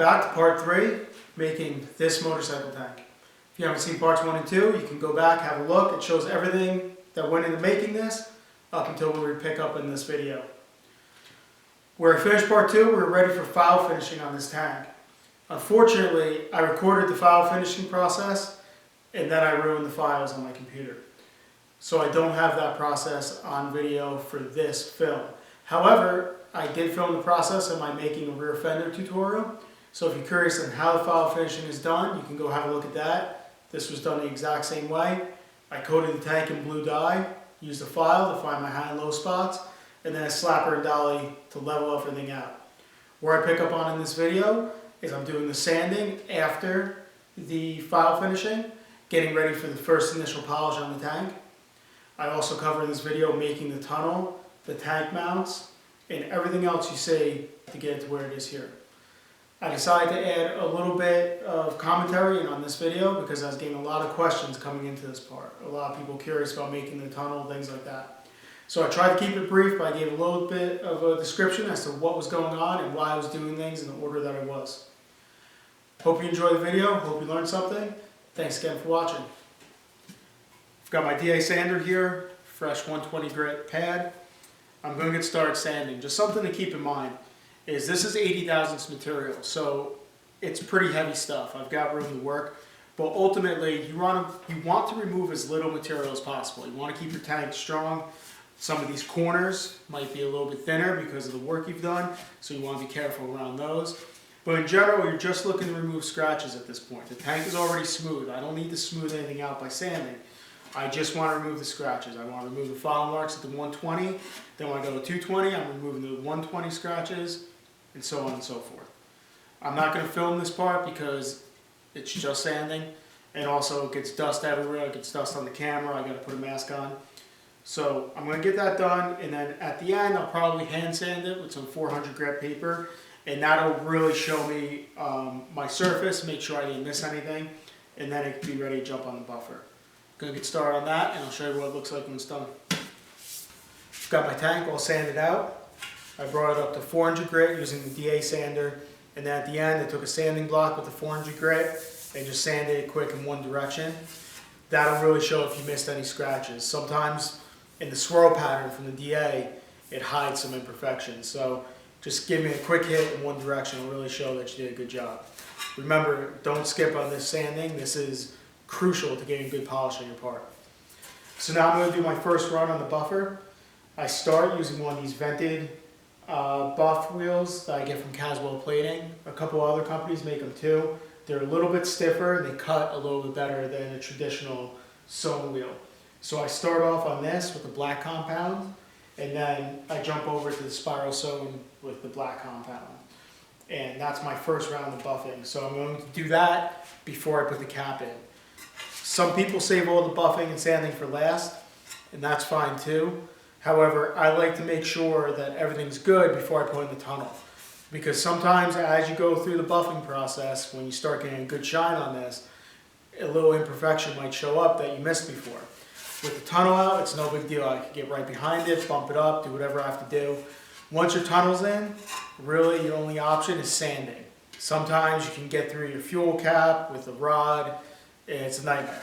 back to part 3, making this motorcycle tank. If you haven't seen parts 1 and 2, you can go back, have a look. It shows everything that went into making this up until we pick up in this video. Where I finished part 2, we're ready for file finishing on this tank. Unfortunately, I recorded the file finishing process and then I ruined the files on my computer. So I don't have that process on video for this film. However, I did film the process of my making a rear fender tutorial. So if you're curious on how the file finishing is done, you can go have a look at that. This was done the exact same way. I coated the tank in blue dye, used a file to find my high and low spots, and then a slapper and dolly to level everything out. Where I pick up on in this video is I'm doing the sanding after the file finishing, getting ready for the first initial polish on the tank. I also cover in this video making the tunnel, the tank mounts, and everything else you see to get it to where it is here. I decided to add a little bit of commentary in on this video because I was getting a lot of questions coming into this part. A lot of people curious about making the tunnel, things like that. So I tried to keep it brief, but I gave a little bit of a description as to what was going on and why I was doing things in the order that I was. Hope you enjoyed the video, hope you learned something. Thanks again for watching. I've got my DA sander here, fresh 120 grit pad. I'm going to get started sanding. Just something to keep in mind is this is 80 thousandths material, so it's pretty heavy stuff. I've got room to work, but ultimately you want to remove as little material as possible. You want to keep your tank strong. Some of these corners might be a little bit thinner because of the work you've done, so you want to be careful around those. But in general, you're just looking to remove scratches at this point. The tank is already smooth. I don't need to smooth anything out by sanding. I just want to remove the scratches. I want to remove the file marks at the 120. Then when I go to 220, I'm removing the 120 scratches, and so on and so forth. I'm not going to film this part because it's just sanding, and also it gets dust everywhere. It gets dust on the camera. I got to put a mask on. So I'm going to get that done, and then at the end, I'll probably hand sand it with some 400 grit paper, and that'll really show me my surface, make sure I didn't miss anything, and then it can be ready to jump on the buffer. Going to get started on that, and I'll show you what it looks like when it's done. I've got my tank all sanded out. I brought it up to 400 grit using the DA sander, and then at the end I took a sanding block with the 400 grit and just sanded it quick in one direction. That'll really show if you missed any scratches. Sometimes in the swirl pattern from the DA, it hides some imperfections. So just give me a quick hit in one direction will really show that you did a good job. Remember, don't skip on this sanding. This is crucial to getting good polish on your part. So now I'm going to do my first run on the buffer. I start using one of these vented buff wheels that I get from Catskill Plating. A couple other companies make them too. They're a little bit stiffer and they cut a little bit better than a traditional sewn wheel. So I start off on this with the black compound, and then I jump over to the spiral sewn with the black compound. And that's my first round of buffing. So I'm going to do that before I put the cap in. Some people save all the buffing and sanding for last, and that's fine too. However, I like to make sure that everything's good before I put in the tunnel. Because sometimes as you go through the buffing process, when you start getting a good shine on this, a little imperfection might show up that you missed before. With the tunnel out, it's no big deal. I can get right behind it, bump it up, do whatever I have to do. Once your tunnel's in, really your only option is sanding. Sometimes you can get through your fuel cap with a rod, and it's a nightmare.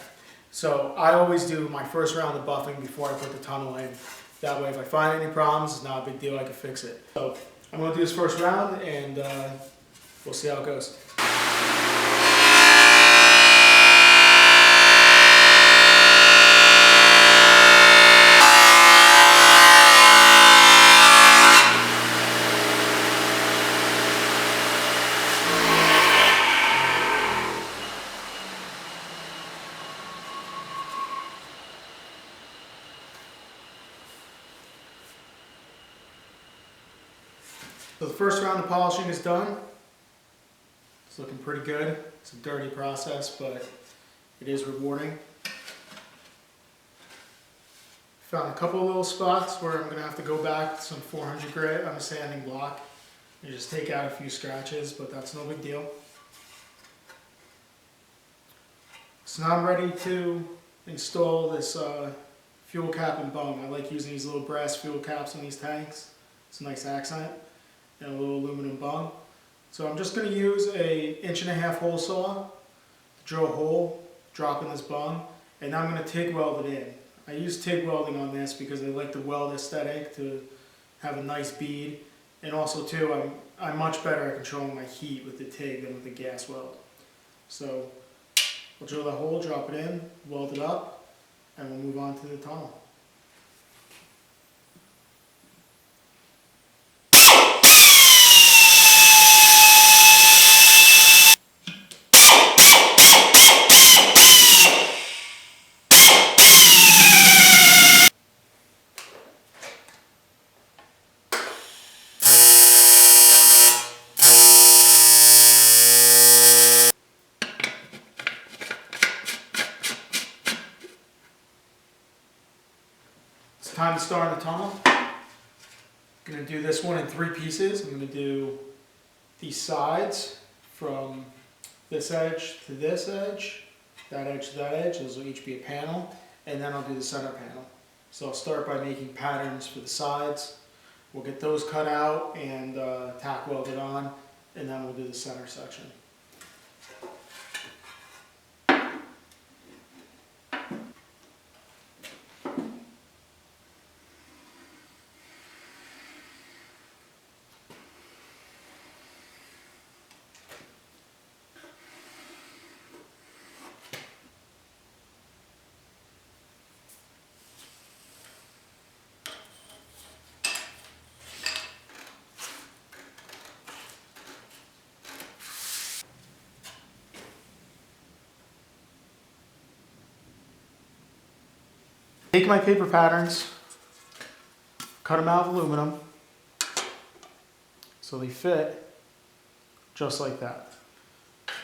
So I always do my first round of buffing before I put the tunnel in. That way if I find any problems, it's not a big deal, I can fix it. So I'm going to do this first round, and we'll see how it goes. So the first round of polishing is done. It's looking pretty good. It's a dirty process, but it is rewarding. Found a couple of little spots where I'm going to have to go back to some 400 grit on a sanding block and just take out a few scratches, but that's no big deal. So now I'm ready to install this fuel cap and bung. I like using these little brass fuel caps on these tanks. It's a nice accent. And a little aluminum bung. So I'm just going to use a 1.5" hole saw, drill a hole, drop in this bung, and now I'm going to TIG weld it in. I use TIG welding on this because I like the weld aesthetic to have a nice bead, and also too I'm much better at controlling my heat with the TIG than with the gas weld. So we'll drill the hole, drop it in, weld it up, and we'll move on to the tunnel. It's time to start the tunnel. I'm going to do this one in 3 pieces. I'm going to do these sides from this edge to this edge, that edge to that edge. Those will each be a panel, and then I'll do the center panel. So I'll start by making patterns for the sides. We'll get those cut out and tack welded on, and then we'll do the center section. Take my paper patterns, cut them out of aluminum so they fit just like that.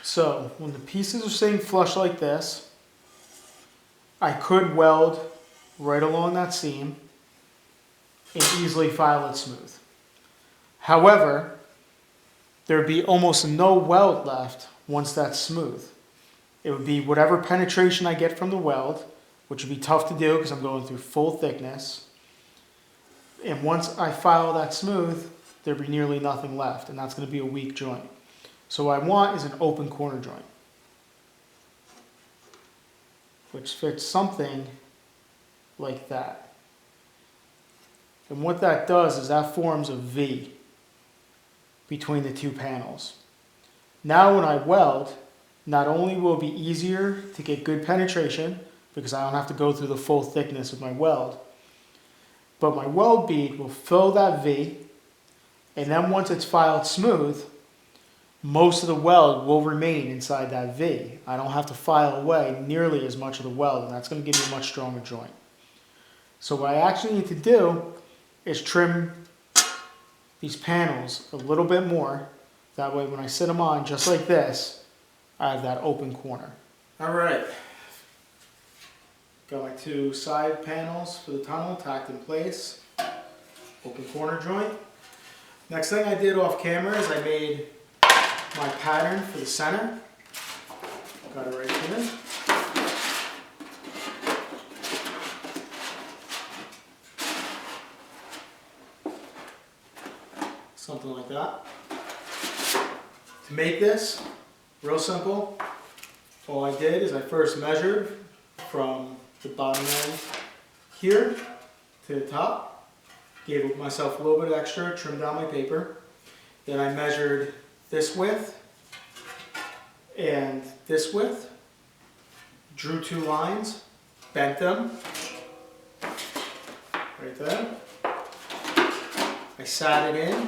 So when the pieces are sitting flush like this, I could weld right along that seam and easily file it smooth. However, there'd be almost no weld left once that's smooth. It would be whatever penetration I get from the weld, which would be tough to do because I'm going through full thickness. And once I file that smooth, there'd be nearly nothing left, and that's going to be a weak joint. So what I want is an open corner joint, which fits something like that. And what that does is that forms a V between the 2 panels. Now when I weld, not only will it be easier to get good penetration, because I don't have to go through the full thickness of my weld, but my weld bead will fill that V, and then once it's filed smooth, most of the weld will remain inside that V. I don't have to file away nearly as much of the weld, and that's going to give me a much stronger joint. So what I actually need to do is trim these panels a little bit more. That way when I sit them on just like this, I have that open corner. All right. Got my 2 side panels for the tunnel tacked in place. Open corner joint. Next thing I did off camera is I made my pattern for the center. Got it right here. Something like that. To make this, real simple, all I did is I first measured from the bottom end here to the top, gave myself a little bit extra, trimmed down my paper. Then I measured this width and this width, drew 2 lines, bent them, right there. I sat it in,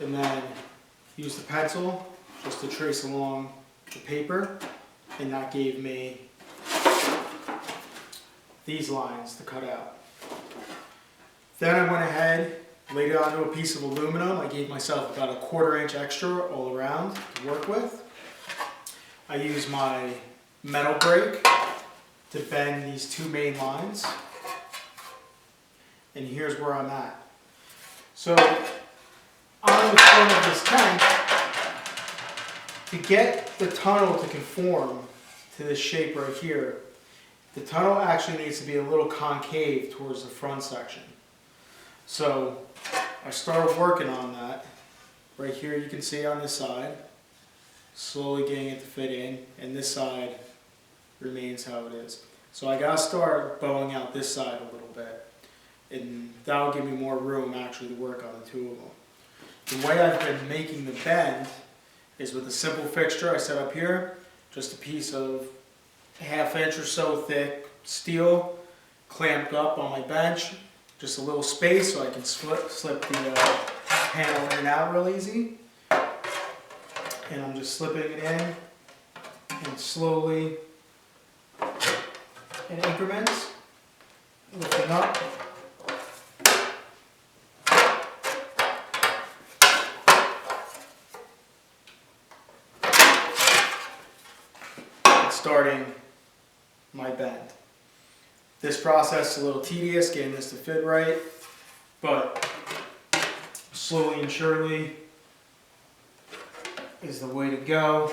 and then used the pencil just to trace along the paper, and that gave me these lines to cut out. Then I went ahead, laid it onto a piece of aluminum. I gave myself about a 1/4 inch extra all around to work with. I used my metal brake to bend these 2 main lines. And here's where I'm at. So on the front of this tank, to get the tunnel to conform to this shape right here, the tunnel actually needs to be a little concave towards the front section. So I started working on that, right here you can see on this side, slowly getting it to fit in, and this side remains how it is. So I gotta start bowing out this side a little bit, and that'll give me more room actually to work on the two of them. The way I've been making the bend is with a simple fixture I set up here, just a piece of 1/2 inch or so thick steel clamped up on my bench, just a little space so I can slip the panel in and out real easy. And I'm just slipping it in and slowly in increments, lifting up. And starting my bend. This process is a little tedious, getting this to fit right, but slowly and surely is the way to go.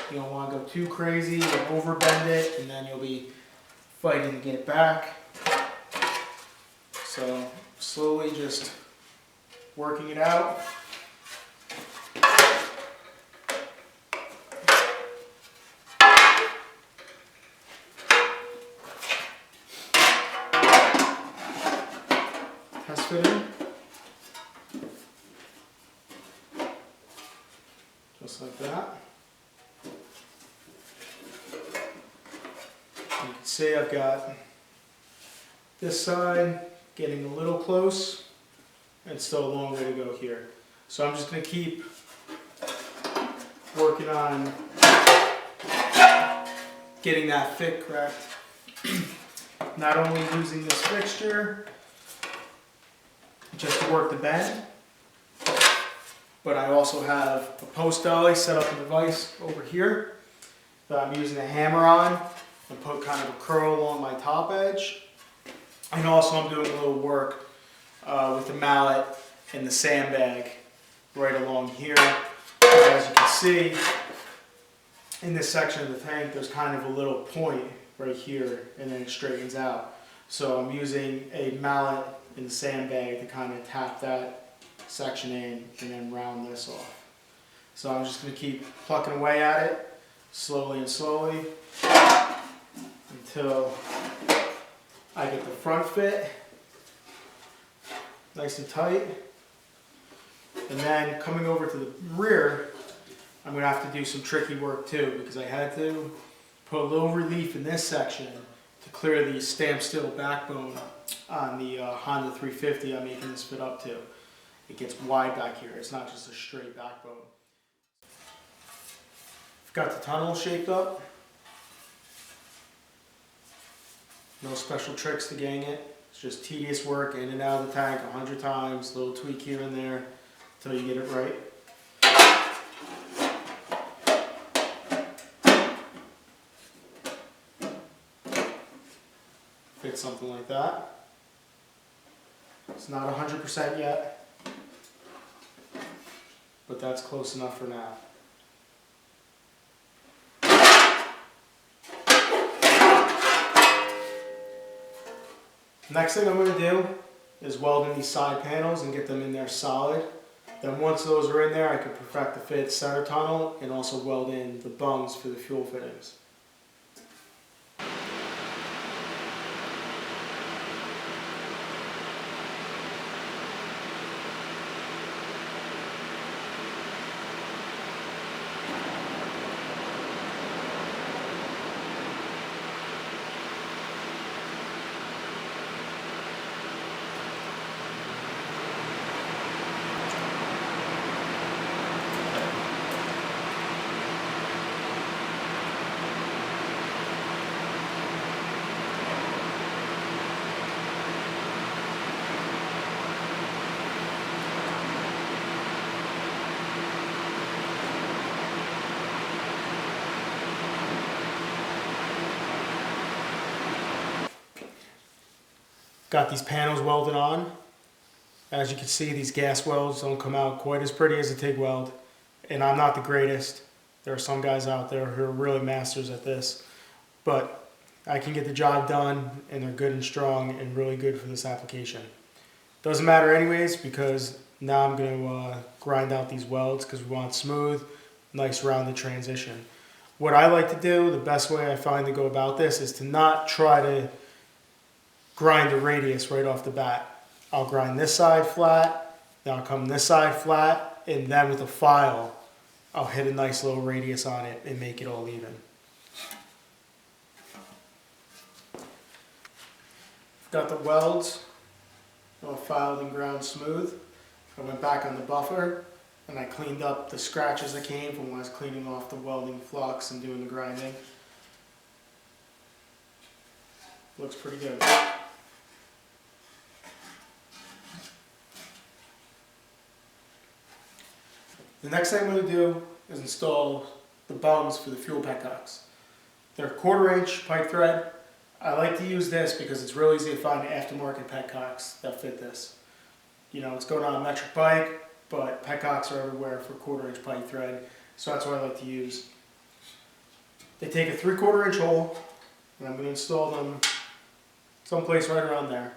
You don't want to go too crazy and overbend it, and then you'll be fighting to get it back. So slowly just working it out. Test fitting. Just like that. You can see I've got this side getting a little close and still a long way to go here. So I'm just going to keep working on getting that fit correct. Not only using this fixture just to work the bend, but I also have a post dolly set up in the vise over here that I'm using a hammer on and put kind of a curl along my top edge. And also I'm doing a little work with the mallet and the sandbag right along here. As you can see, in this section of the tank there's kind of a little point right here and then it straightens out. So I'm using a mallet and the sandbag to kind of tap that section in and then round this off. So I'm just going to keep plucking away at it slowly and slowly until I get the front fit nice and tight. And then coming over to the rear, I'm going to have to do some tricky work too, because I had to put a little relief in this section to clear the stamped steel backbone on the Honda 350 I'm making this fit up to. It gets wide back here, it's not just a straight backbone. I've got the tunnel shaped up. No special tricks to getting it. It's just tedious work in and out of the tank 100 times, little tweak here and there until you get it right. Fit something like that. It's not 100% yet, but that's close enough for now. Next thing I'm going to do is weld in these side panels and get them in there solid. Then once those are in there, I can perfect the fit center tunnel and also weld in the bungs for the fuel fittings. Got these panels welded on. As you can see, these gas welds don't come out quite as pretty as a TIG weld, and I'm not the greatest. There are some guys out there who are really masters at this, but I can get the job done, and they're good and strong and really good for this application. Doesn't matter anyways, because Now I'm going to grind out these welds because we want smooth, nice rounded transition. What I like to do, the best way I find to go about this, is to not try to grind the radius right off the bat. I'll grind this side flat, then I'll come this side flat, and then with a file, I'll hit a nice little radius on it and make it all even. I've got the welds all filed and ground smooth. I went back on the buffer and I cleaned up the scratches that came from when I was cleaning off the welding flux and doing the grinding. Looks pretty good. The next thing I'm going to do is install the bungs for the fuel petcocks. They're 1/4 inch pipe thread. I like to use this because it's real easy to find aftermarket petcocks that fit this. You know, it's going on a metric pipe, but petcocks are everywhere for 1/4 inch pipe thread, so that's what I like to use. They take a 3/4 inch hole, and I'm going to install them someplace right around there.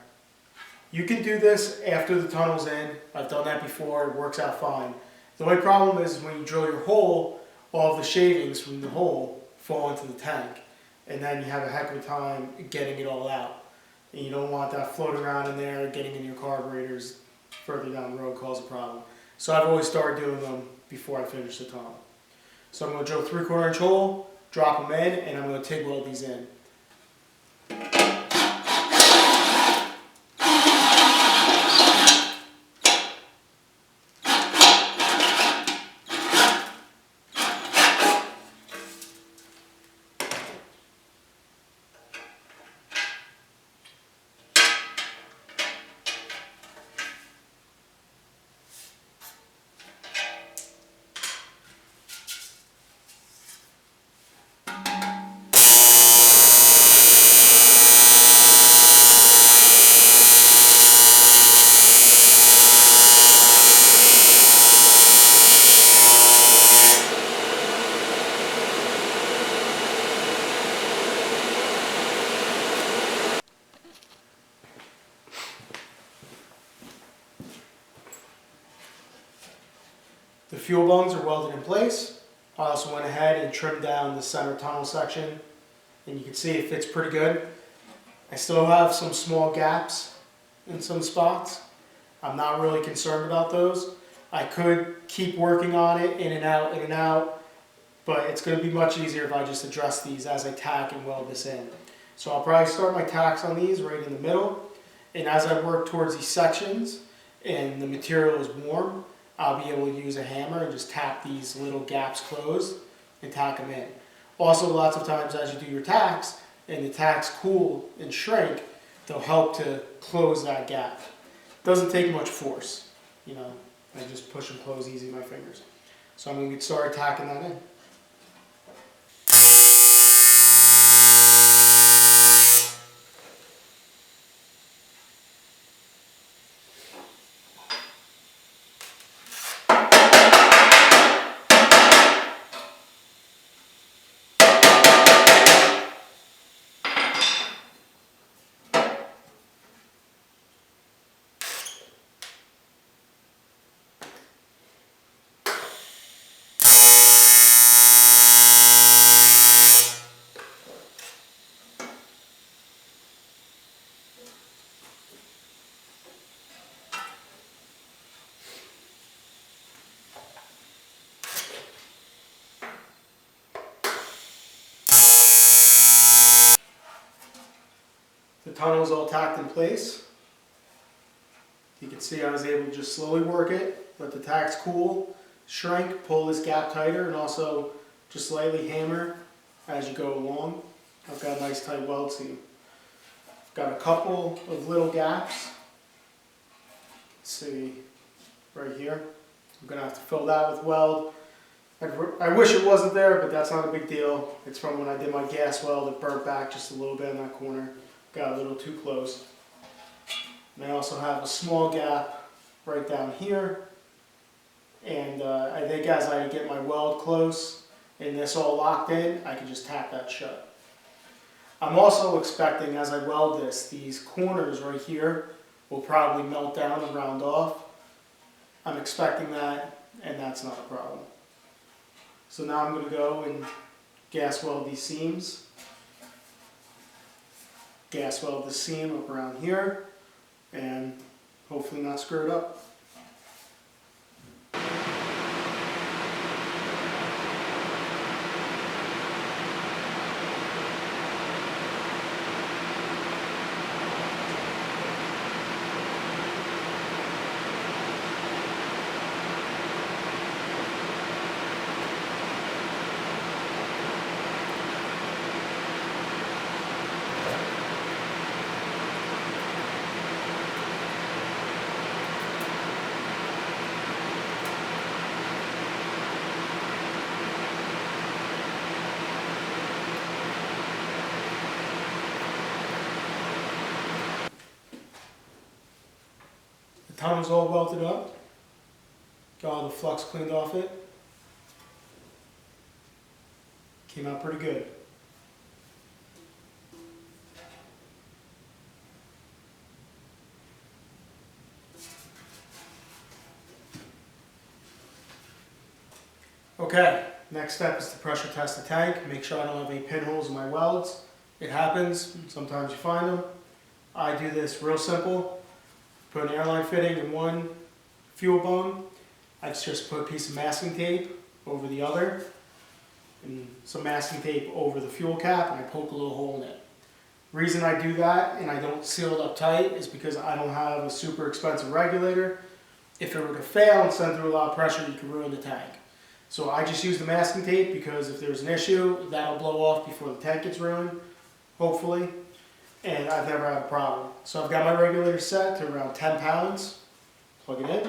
You can do this after the tunnel's in. I've done that before, it works out fine. The only problem is when you drill your hole, all of the shavings from the hole fall into the tank, and then you have a heck of a time getting it all out. And you don't want that floating around in there, getting in your carburetors further down the road, cause a problem. So I've always started doing them before I finish the tunnel. So I'm going to drill a 3/4 inch hole, drop them in, and I'm going to TIG weld these in. The fuel bungs are welded in place. I also went ahead and trimmed down the center tunnel section, and you can see it fits pretty good. I still have some small gaps in some spots. I'm not really concerned about those. I could keep working on it in and out, but it's going to be much easier if I just address these as I tack and weld this in. So I'll probably start my tacks on these right in the middle, and as I work towards these sections and the material is warm, I'll be able to use a hammer and just tap these little gaps closed and tack them in. Also, lots of times as you do your tacks and the tacks cool and shrink, they'll help to close that gap. Doesn't take much force, you know, I just push and close easy with my fingers. So I'm going to get started tacking that in. The tunnel's all tacked in place. You can see I was able to just slowly work it, let the tacks cool, shrink, pull this gap tighter, and also just slightly hammer as you go along. I've got a nice tight weld seam. I've got a couple of little gaps. Let's see, right here. I'm going to have to fill that with weld. I wish it wasn't there, but that's not a big deal. It's from when I did my gas weld. It burnt back just a little bit in that corner. Got a little too close. And I also have a small gap right down here. And I think as I get my weld close and this all locked in, I can just tap that shut. I'm also expecting as I weld this, these corners right here will probably melt down and round off. I'm expecting that, and that's not a problem. So now I'm going to go and gas weld these seams. Gas weld the seam up around here, and hopefully not screw it up. The tunnel's all welded up. Got all the flux cleaned off it. Came out pretty good. Okay, next step is to pressure test the tank. Make sure I don't have any pinholes in my welds. It happens, sometimes you find them. I do this real simple. Put an airline fitting in one fuel bung. I just put a piece of masking tape over the other and some masking tape over the fuel cap, and I poke a little hole in it. Reason I do that and I don't seal it up tight is because I don't have a super expensive regulator. If it were to fail and send through a lot of pressure, you could ruin the tank. So I just use the masking tape because if there's an issue, that'll blow off before the tank gets ruined, hopefully. And I've never had a problem. So I've got my regulator set to around 10 pounds. Plug it in.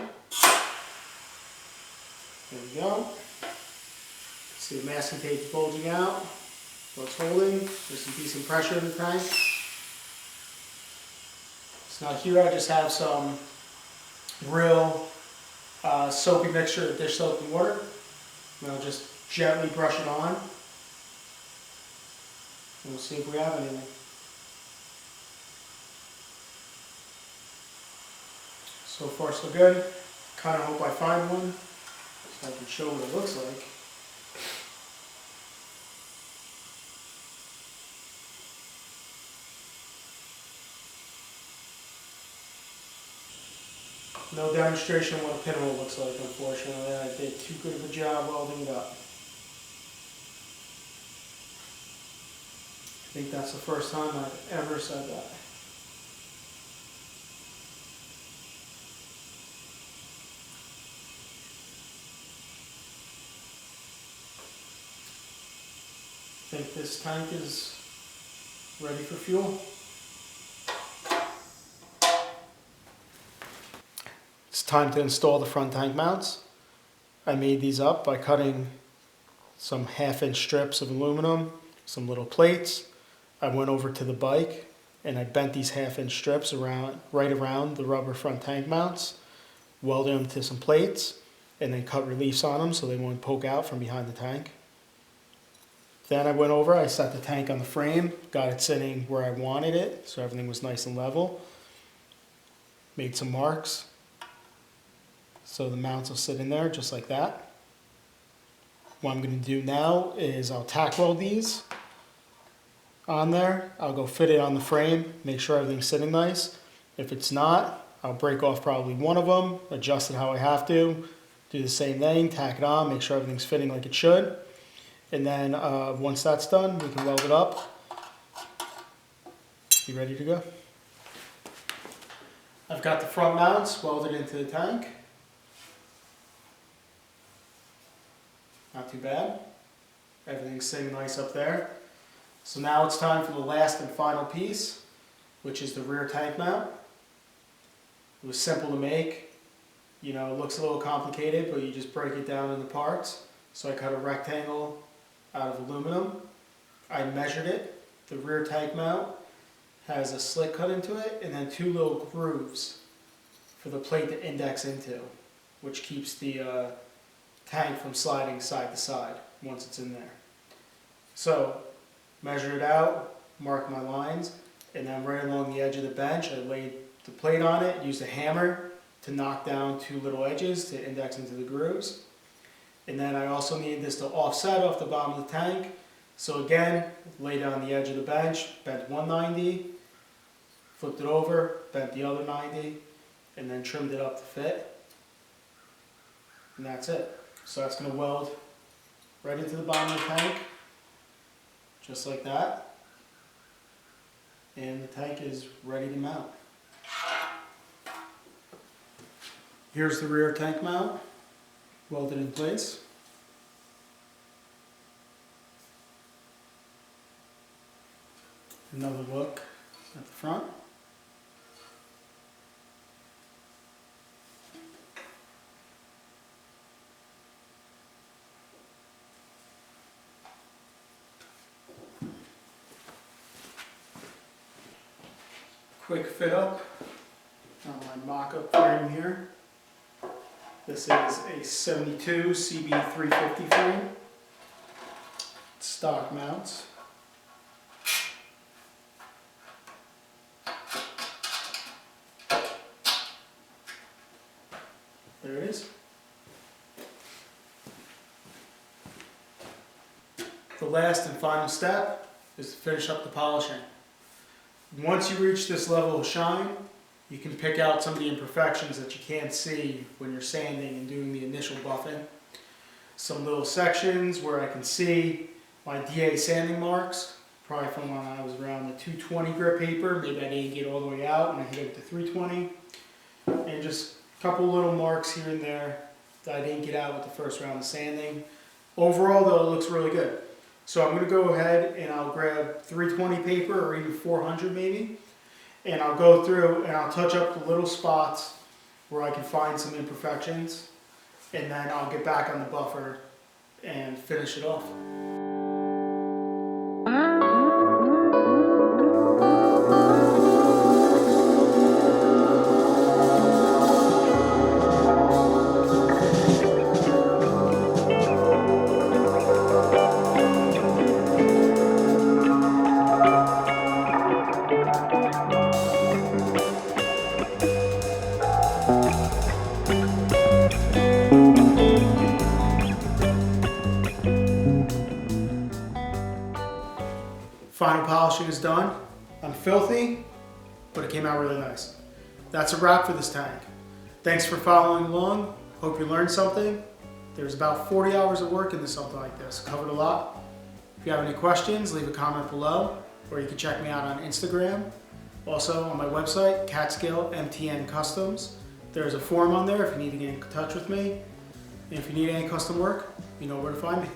There we go. See the masking tape's bulging out. So it's holding. There's some decent pressure in the tank. So now here I just have some real soapy mixture of dish soap and water. And I'll just gently brush it on. And we'll see if we have anything. So far so good. Kind of hope I find one so I can show what it looks like. No demonstration of what a pinhole looks like, unfortunately. I did too good of a job welding it up. I think that's the first time I've ever said that. I think this tank is ready for fuel. It's time to install the front tank mounts. I made these up by cutting some 1/2-inch strips of aluminum, some little plates. I went over to the bike and I bent these 1/2-inch strips right around the rubber front tank mounts, welded them to some plates, and then cut reliefs on them so they won't poke out from behind the tank. Then I went over, I set the tank on the frame, got it sitting where I wanted it, so everything was nice and level. Made some marks, so the mounts will sit in there just like that. What I'm going to do now is I'll tack weld these on there. I'll go fit it on the frame, make sure everything's sitting nice. If it's not, I'll break off probably one of them, adjust it how I have to, do the same thing, tack it on, make sure everything's fitting like it should. And then once that's done, we can weld it up. Be ready to go. I've got the front mounts welded into the tank. Not too bad. Everything's sitting nice up there. So now it's time for the last and final piece, which is the rear tank mount. It was simple to make. You know, it looks a little complicated, but you just break it down into parts. So I cut a rectangle out of aluminum. I measured it. The rear tank mount has a slit cut into it and then 2 little grooves for the plate to index into, which keeps the tank from sliding side to side once it's in there. So measure it out, mark my lines, and then right along the edge of the bench I laid the plate on it, used a hammer to knock down 2 little edges to index into the grooves. And then I also need this to offset off the bottom of the tank. So again, laid on the edge of the bench, bent 190, flipped it over, bent the other 90, and then trimmed it up to fit. And that's it. So that's going to weld right into the bottom of the tank, just like that. And the tank is ready to mount. Here's the rear tank mount, welded in place. Another look at the front. Quick fit up on my mock-up frame here. This is a 72 CB350 frame. Stock mounts. There it is. The last and final step is to finish up the polishing. Once you reach this level of shine, you can pick out some of the imperfections that you can't see when you're sanding and doing the initial buffing. Some little sections where I can see my DA sanding marks, probably from when I was around the 220 grit paper. Maybe I didn't get all the way out and I hit it with the 320. And just a couple little marks here and there that I didn't get out with the first round of sanding. Overall though, it looks really good. So I'm going to go ahead and I'll grab 320 paper or even 400 maybe, and I'll go through and I'll touch up the little spots where I can find some imperfections, and then I'll get back on the buffer and finish it off. Final polishing is done. I'm filthy, but it came out really nice. That's a wrap for this tank. Thanks for following along. Hope you learned something. There's about 40 hours of work into something like this. Covered a lot. If you have any questions, leave a comment below, or you can check me out on Instagram. Also on my website, Catskill MTN Customs. There's a form on there if you need to get in touch with me. And if you need any custom work, you know where to find me.